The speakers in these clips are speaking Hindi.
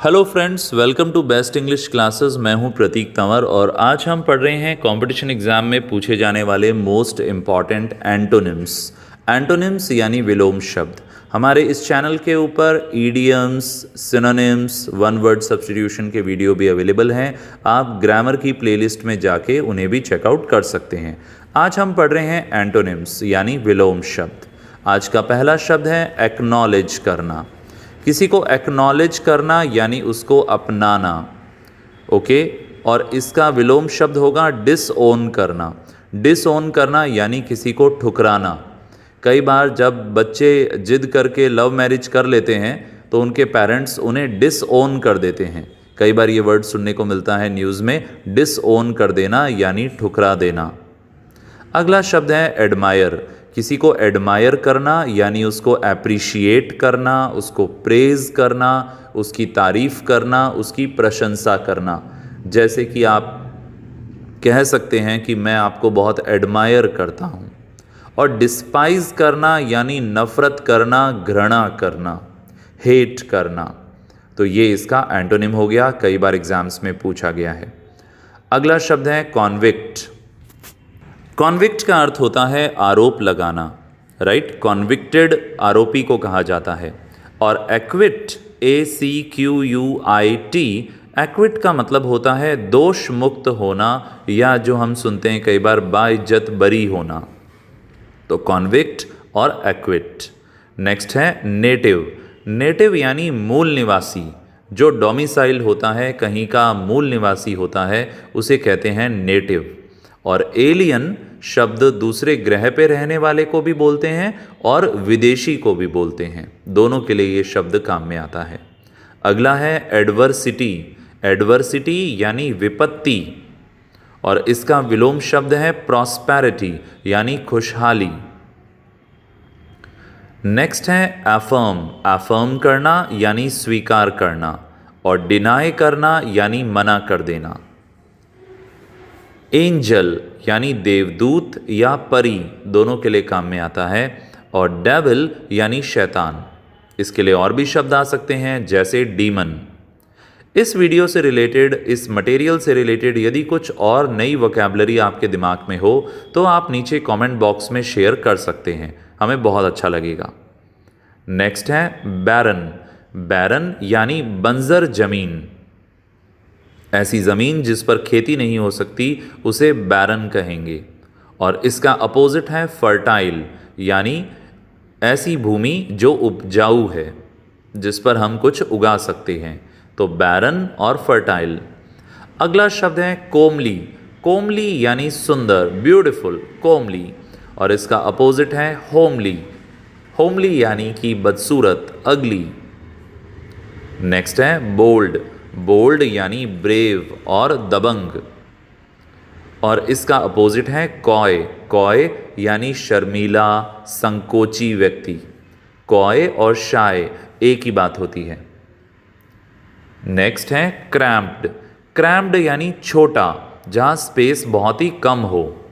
Hello friends, welcome to best English classes. मैं हूं प्रतीक तंवर और आज हम पढ़ रहे हैं कंपटीशन एग्जाम में पूछे जाने वाले मोस्ट इम्पॉर्टेंट एंटोनिम्स। एंटोनिम्स यानी विलोम शब्द। हमारे इस चैनल के ऊपर idioms, synonyms, one word substitution के वीडियो भी अवेलेबल हैं। आप ग्रामर की प्लेलिस्ट में जाके उन्हें भी चेकआउट कर सकते हैं। आज हम पढ़ रहे हैं एंटोनिम्स यानी विलोम शब्द। आज का पहला शब्द है एक्नॉलेज करना। किसी को एक्नॉलेज करना यानी उसको अपनाना। ओके, और इसका विलोम शब्द होगा डिसओन करना। डिसओन करना यानी किसी को ठुकराना। कई बार जब बच्चे जिद करके लव मैरिज कर लेते हैं तो उनके पेरेंट्स उन्हें डिसओन कर देते हैं। कई बार ये वर्ड सुनने को मिलता है न्यूज़ में, डिसओन कर देना यानी ठुकरा देना। अगला शब्द है एडमायर। किसी को एडमायर करना यानी उसको एप्रिशिएट करना, उसको प्रेज करना, उसकी तारीफ करना, उसकी प्रशंसा करना। जैसे कि आप कह सकते हैं कि मैं आपको बहुत एडमायर करता हूँ। और डिस्पाइज करना यानी नफरत करना, घृणा करना, हेट करना। तो ये इसका एंटोनिम हो गया, कई बार एग्जाम्स में पूछा गया है। अगला शब्द है कॉन्विक्ट। कॉन्विक्ट का अर्थ होता है आरोप लगाना, राइट। कॉन्विक्टेड आरोपी को कहा जाता है। और एक्विट, ACQUIT, एक्विट का मतलब होता है दोष मुक्त होना, या जो हम सुनते हैं कई बार बाइज्जत बरी होना। तो कॉन्विक्ट और एक्विट। नेक्स्ट है नेटिव। नेटिव यानी मूल निवासी। जो डोमिसाइल होता है, कहीं का मूल निवासी होता है, उसे कहते हैं नेटिव। और एलियन शब्द दूसरे ग्रह पे रहने वाले को भी बोलते हैं और विदेशी को भी बोलते हैं। दोनों के लिए ये शब्द काम में आता है। अगला है एडवर्सिटी। एडवर्सिटी यानी विपत्ति, और इसका विलोम शब्द है प्रॉस्पेरिटी यानी खुशहाली। नेक्स्ट है एफर्म। एफर्म करना यानी स्वीकार करना, और डिनाई करना यानी मना कर देना। एंजल यानी देवदूत या परी, दोनों के लिए काम में आता है। और डेविल यानी शैतान। इसके लिए और भी शब्द आ सकते हैं जैसे डीमन। इस वीडियो से रिलेटेड, इस मटेरियल से रिलेटेड यदि कुछ और नई वोकैबुलरी आपके दिमाग में हो तो आप नीचे कमेंट बॉक्स में शेयर कर सकते हैं, हमें बहुत अच्छा लगेगा। नेक्स्ट है बैरन। बैरन यानी बंजर जमीन। ऐसी ज़मीन जिस पर खेती नहीं हो सकती उसे बैरन कहेंगे। और इसका अपोजिट है फर्टाइल, यानी ऐसी भूमि जो उपजाऊ है, जिस पर हम कुछ उगा सकते हैं। तो बैरन और फर्टाइल। अगला शब्द है कोमली। कोमली यानी सुंदर, ब्यूटीफुल, कोमली। और इसका अपोजिट है होमली। होमली यानी कि बदसूरत, अगली। नेक्स्ट है बोल्ड। बोल्ड यानी ब्रेव और दबंग। और इसका अपोजिट है कॉय। कॉय यानी शर्मीला, संकोची व्यक्ति। कॉय और शाय एक ही बात होती है। नेक्स्ट है क्रैम्प्ड। क्रैम्प्ड यानी छोटा, जहां स्पेस बहुत ही कम हो।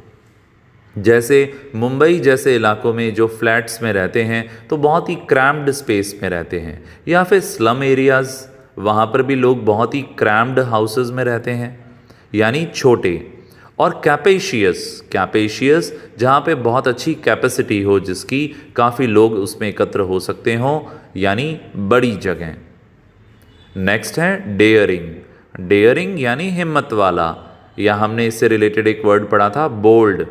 जैसे मुंबई जैसे इलाकों में जो फ्लैट्स में रहते हैं तो बहुत ही क्रैम्प्ड स्पेस में रहते हैं, या फिर स्लम एरियाज़, वहाँ पर भी लोग बहुत ही क्रैम्प्ड हाउसेस में रहते हैं, यानी छोटे। और कैपेशियस। कैपेशियस जहाँ पे बहुत अच्छी कैपेसिटी हो, जिसकी काफ़ी लोग उसमें एकत्र हो सकते हों, यानी बड़ी जगह। नेक्स्ट है डेयरिंग। डेयरिंग यानी हिम्मत वाला, या हमने इससे रिलेटेड एक वर्ड पढ़ा था बोल्ड।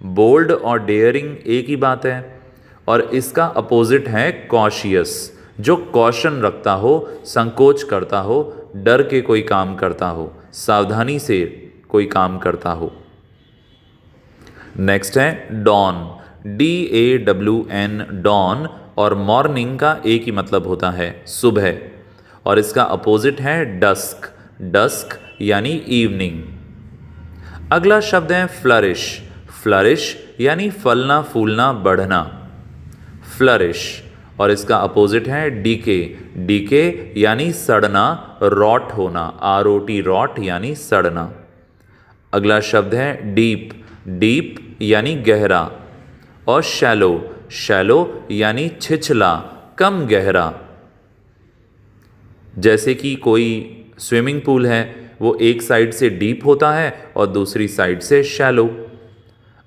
बोल्ड और डेयरिंग एक ही बात है। और इसका अपोजिट है कॉशियस, जो कॉशन रखता हो, संकोच करता हो, डर के कोई काम करता हो, सावधानी से कोई काम करता हो। नेक्स्ट है डॉन। DAWN, dawn. और मॉर्निंग का एक ही मतलब होता है, सुबह। और इसका अपोजिट है डस्क। डस्क यानी इवनिंग। अगला शब्द है फ्लरिश। फ्लरिश यानी फलना, फूलना, बढ़ना। फ्लरिश। और इसका अपोजिट है डीके। डीके यानी सड़ना, रॉट होना, ROT, रॉट यानी सड़ना। अगला शब्द है डीप। डीप यानी गहरा। और शैलो। शैलो यानी छिछला, कम गहरा। जैसे कि कोई स्विमिंग पूल है, वो एक साइड से डीप होता है और दूसरी साइड से शैलो।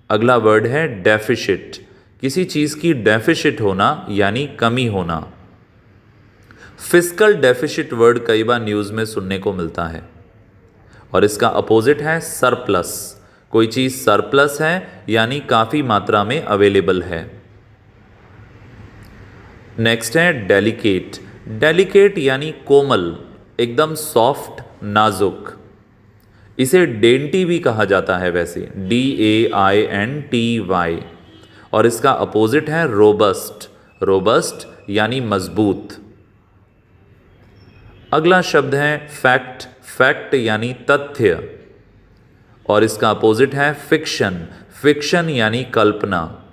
अगला वर्ड है डेफिशिट। किसी चीज़ की डेफिशिट होना यानी कमी होना। फिस्कल डेफिशिट वर्ड कई बार न्यूज़ में सुनने को मिलता है और इसका अपोजिट है सरप्लस। कोई चीज़ सरप्लस है यानी काफ़ी मात्रा में अवेलेबल है। नेक्स्ट है डेलिकेट। डेलिकेट यानी कोमल, एकदम सॉफ्ट, नाजुक। इसे डेंटी भी कहा जाता है वैसे, DAINTY। और इसका अपोजिट है रोबस्ट। रोबस्ट यानी मजबूत। अगला शब्द है फैक्ट। फैक्ट यानी तथ्य और इसका अपोजिट है फिक्शन। फिक्शन यानी कल्पना।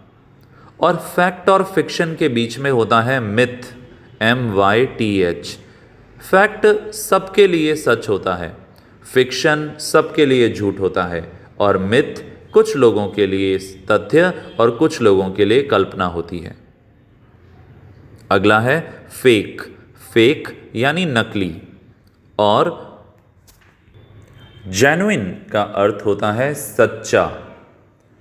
और फैक्ट और फिक्शन के बीच में होता है मिथ, MYTH। फैक्ट सबके लिए सच होता है, फिक्शन सबके लिए झूठ होता है और मिथ कुछ लोगों के लिए तथ्य और कुछ लोगों के लिए कल्पना होती है। अगला है फेक। फेक यानी नकली। और जेन्युइन का अर्थ होता है सच्चा।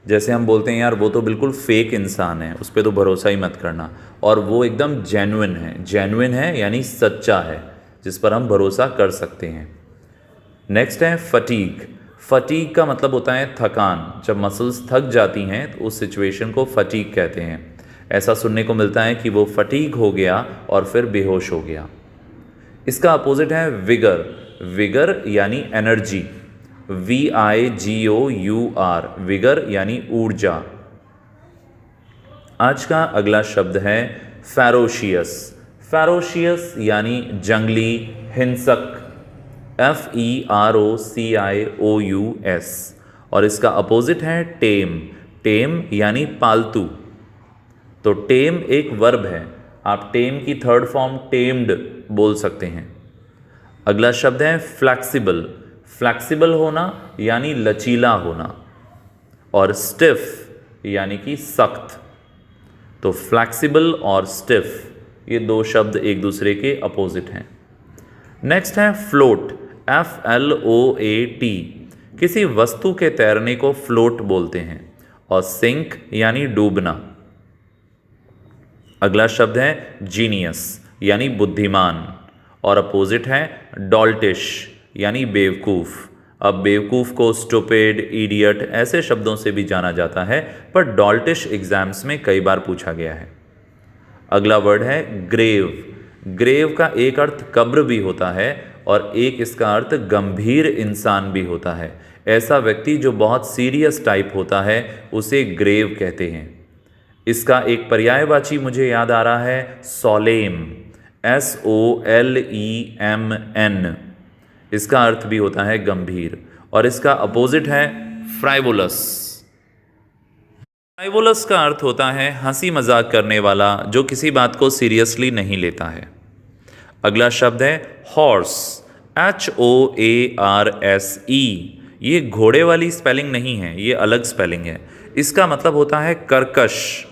जैसे हम बोलते हैं यार वो तो बिल्कुल फेक इंसान है, उस पर तो भरोसा ही मत करना, और वो एकदम जेन्युइन है। जेन्युइन है यानी सच्चा है, जिस पर हम भरोसा कर सकते हैं। नेक्स्ट है फटीग। फटीग का मतलब होता है थकान। जब मसल्स थक जाती हैं तो उस सिचुएशन को फटीग कहते हैं। ऐसा सुनने को मिलता है कि वो फटीग हो गया और फिर बेहोश हो गया। इसका अपोजिट है विगर। विगर यानी एनर्जी, VIGOUR। विगर यानी ऊर्जा। आज का अगला शब्द है फेरोशियस। फेरोशियस यानी जंगली, हिंसक, FEROCIOUS। और इसका अपोजिट है टेम। टेम यानी पालतू। तो टेम एक वर्ब है, आप टेम की थर्ड फॉर्म टेम्ड बोल सकते हैं। अगला शब्द है फ्लैक्सिबल। फ्लैक्सिबल होना यानी लचीला होना और स्टिफ यानी कि सख्त। तो फ्लैक्सिबल और स्टिफ ये दो शब्द एक दूसरे के अपोजिट हैं। नेक्स्ट है फ्लोट। FLOAT। किसी वस्तु के तैरने को फ्लोट बोलते हैं। और सिंक यानी डूबना। अगला शब्द है जीनियस यानी बुद्धिमान और अपोजिट है डॉल्टिश यानी बेवकूफ़। अब बेवकूफ़ को स्टूपिड, इडियट ऐसे शब्दों से भी जाना जाता है, पर डॉल्टिश एग्जाम्स में कई बार पूछा गया है। अगला वर्ड है ग्रेव। ग्रेव का एक अर्थ कब्र भी होता है और एक इसका अर्थ गंभीर इंसान भी होता है। ऐसा व्यक्ति जो बहुत सीरियस टाइप होता है उसे ग्रेव कहते हैं। इसका एक पर्यायवाची मुझे याद आ रहा है सोलेम, SOLEMN। इसका अर्थ भी होता है गंभीर और इसका अपोजिट है फ्राइवोलस। फ्राइवोलस का अर्थ होता है हंसी मजाक करने वाला, जो किसी बात को सीरियसली नहीं लेता है। अगला शब्द है हॉर्स। HOARSE। ये घोड़े वाली स्पेलिंग नहीं है, ये अलग स्पेलिंग है। इसका मतलब होता है कर्कश।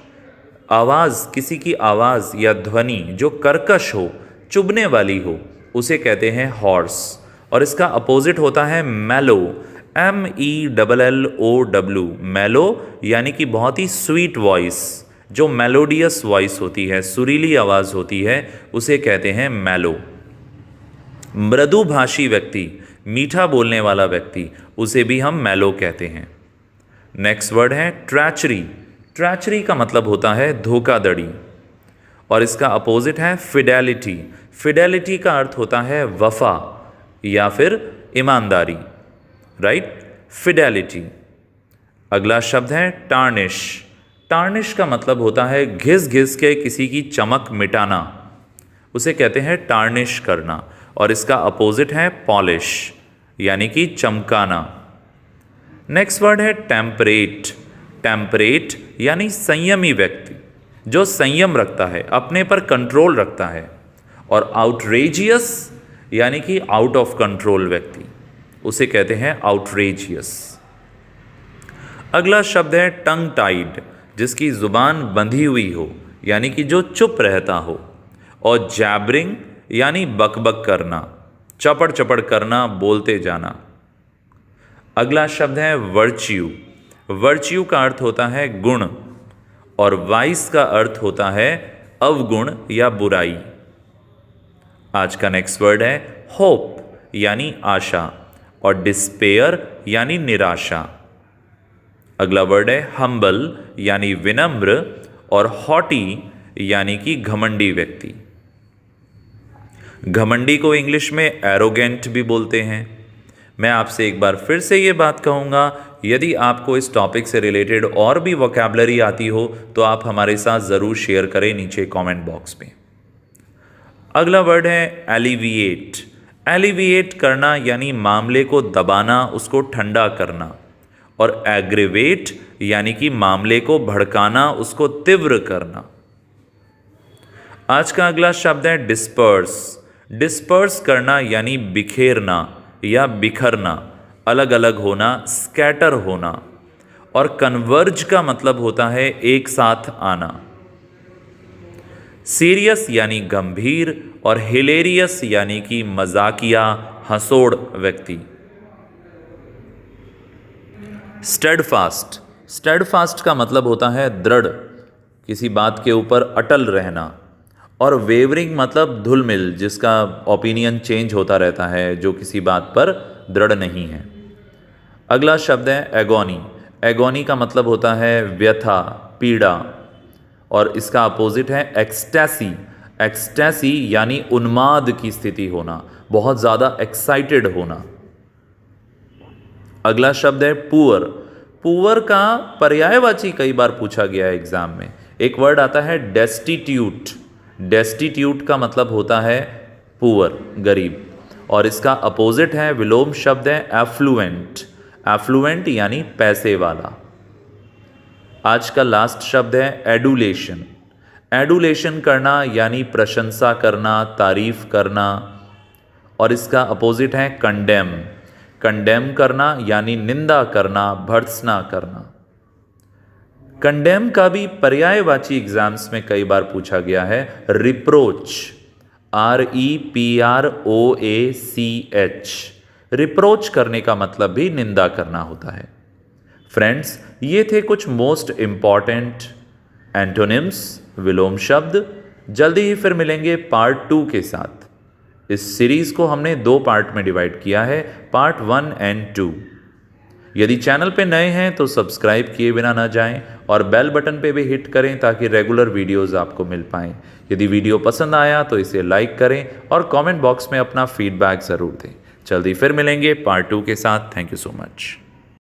आवाज़, किसी की आवाज़ या ध्वनि जो कर्कश हो, चुभने वाली हो, उसे कहते हैं हॉर्स। और इसका अपोजिट होता है मेलो। MELLOW। मेलो यानी कि बहुत ही स्वीट वॉइस, जो मेलोडियस वॉइस होती है, सुरीली आवाज़ होती है, उसे कहते हैं मेलो। मृदुभाषी व्यक्ति, मीठा बोलने वाला व्यक्ति, उसे भी हम मेलो कहते हैं। नेक्स्ट वर्ड है ट्रैचरी। ट्रैचरी का मतलब होता है धोखाधड़ी और इसका अपोजिट है फिडेलिटी। फिडेलिटी का अर्थ होता है वफा या फिर ईमानदारी, राइट, फिडेलिटी। अगला शब्द है टार्निश। टार्निश का मतलब होता है घिस घिस के किसी की चमक मिटाना, उसे कहते हैं टार्निश करना। और इसका अपोजिट है पॉलिश यानी कि चमकाना। नेक्स्ट वर्ड है टेम्परेट। टेम्परेट यानी संयमी व्यक्ति, जो संयम रखता है, अपने पर कंट्रोल रखता है। और आउटरेजियस यानी कि आउट ऑफ कंट्रोल व्यक्ति, उसे कहते हैं आउटरेजियस। अगला शब्द है टंग टाइड, जिसकी जुबान बंधी हुई हो यानी कि जो चुप रहता हो। और जैबरिंग यानी बकबक करना, चपड़ चपड़ करना, बोलते जाना। अगला शब्द है वर्च्यू। वर्च्यू का अर्थ होता है गुण और वाइस का अर्थ होता है अवगुण या बुराई। आज का नेक्स्ट वर्ड है होप यानी आशा और डिस्पेयर यानी निराशा। अगला वर्ड है हम्बल यानी विनम्र और हॉटी यानी कि घमंडी व्यक्ति। घमंडी को इंग्लिश में एरोगेंट भी बोलते हैं। मैं आपसे एक बार फिर से ये बात कहूँगा, यदि आपको इस टॉपिक से रिलेटेड और भी वोकैबुलरी आती हो तो आप हमारे साथ ज़रूर शेयर करें नीचे कमेंट बॉक्स में। अगला वर्ड है एलिविएट। एलिविएट करना यानी मामले को दबाना, उसको ठंडा करना, और एग्रीवेट यानी कि मामले को भड़काना, उसको तीव्र करना। आज का अगला शब्द है डिस्पर्स। डिस्पर्स करना यानी बिखेरना या बिखरना, अलग अलग होना, स्कैटर होना। और कन्वर्ज का मतलब होता है एक साथ आना। सीरियस यानी गंभीर और हिलेरियस यानी कि मजाकिया, हंसोड़ व्यक्ति। स्टेडफास्ट। स्टेडफास्ट का मतलब होता है दृढ़, किसी बात के ऊपर अटल रहना। और वेवरिंग मतलब धुलमिल, जिसका ओपिनियन चेंज होता रहता है, जो किसी बात पर दृढ़ नहीं है। अगला शब्द है एगोनी। एगोनी का मतलब होता है व्यथा, पीड़ा, और इसका अपोजिट है एक्सटैसी। एक्सटैसी यानी उन्माद की स्थिति होना, बहुत ज़्यादा एक्साइटेड होना। अगला शब्द है पुअर। पुअर का पर्यायवाची कई बार पूछा गया है एग्जाम में। एक वर्ड आता है डेस्टिट्यूट। डेस्टिट्यूट का मतलब होता है पुअर, गरीब, और इसका अपोजिट है, विलोम शब्द है एफ्लुएंट। एफ्लुएंट यानी पैसे वाला। आज का लास्ट शब्द है एडुलेशन। एडुलेशन करना यानी प्रशंसा करना, तारीफ करना, और इसका अपोजिट है कंडेम। कंडेम करना यानी निंदा करना, भर्त्सना करना। कंडेम का भी पर्यायवाची एग्जाम्स में कई बार पूछा गया है, रिप्रोच। REPROACH। रिप्रोच करने का मतलब भी निंदा करना होता है। फ्रेंड्स, ये थे कुछ मोस्ट इंपॉर्टेंट एंटोनिम्स, विलोम शब्द। जल्दी ही फिर मिलेंगे पार्ट 2 के साथ। इस सीरीज को हमने 2 पार्ट में डिवाइड किया है, पार्ट 1 एंड 2। यदि चैनल पे नए हैं तो सब्सक्राइब किए बिना ना जाएं और बेल बटन पे भी हिट करें ताकि रेगुलर वीडियोस आपको मिल पाएं। यदि वीडियो पसंद आया तो इसे लाइक करें और कमेंट बॉक्स में अपना फीडबैक ज़रूर दें। जल्दी फिर मिलेंगे पार्ट 2 के साथ। Thank you so much.